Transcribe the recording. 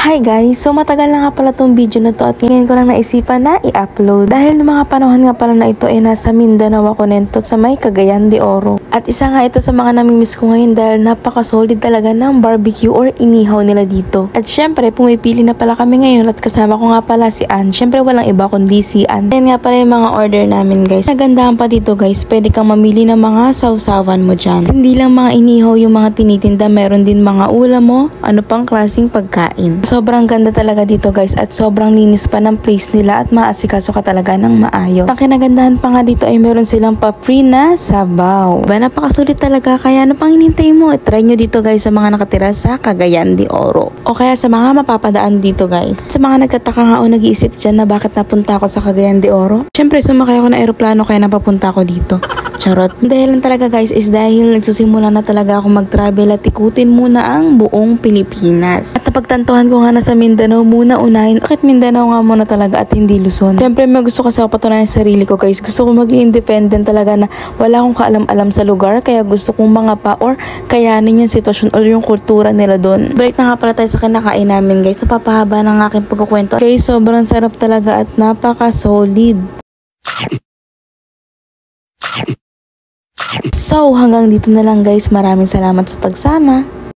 Hi guys! So matagal na nga pala tong video na to at ngayon ko lang naisipan na i-upload. Dahil noong mga panahon nga pala na ito ay nasa Mindanao ako nento sa may Cagayan de Oro. At isa nga ito sa mga namimiss ko ngayon dahil napaka-solid talaga ng barbecue or inihaw nila dito. At syempre pumipili na pala kami ngayon at kasama ko nga pala si Ann. Syempre walang iba kundi si Ann. Ayan nga pala yung mga order namin guys. Nagandahan pa dito guys, pwede kang mamili ng mga sausawan mo dyan. Hindi lang mga inihaw yung mga tinitinda, meron din mga ulam mo, ano pang klaseng pagkain. Sobrang ganda talaga dito guys at sobrang linis pa ng place nila at maasikaso ka talaga ng maayos. Ang kinagandahan pa nga dito ay meron silang pa-free na sabaw. Diba, napakasulit talaga kaya ano pang hinintay mo? Try nyo dito guys sa mga nakatira sa Cagayan de Oro. O kaya sa mga mapapadaan dito guys. Sa mga nagtataka nga o nag-iisip dyan na bakit napunta ako sa Cagayan de Oro. Syempre sumakay ako ng aeroplano kaya napapunta ako dito. Charot. Dahilan talaga guys is dahil nagsisimula na talaga ako mag-travel at ikutin muna ang buong Pilipinas. At napagtantuhan ko nga na sa Mindanao muna unahin. Bakit Mindanao nga muna talaga at hindi Luzon? Siyempre may gusto kasi ako patunayan sa sarili ko guys. Gusto ko maging independent talaga na wala akong kaalam-alam sa lugar. Kaya gusto kong mga pa or kayanin yung sitwasyon or yung kultura nila doon. Break na nga pala tayo sa kinakain namin guys. Napapahaba ng aking pagkukwento. Guys, sobrang sarap talaga at napaka-solid. So, hanggang dito na lang guys. Maraming salamat sa pagsama.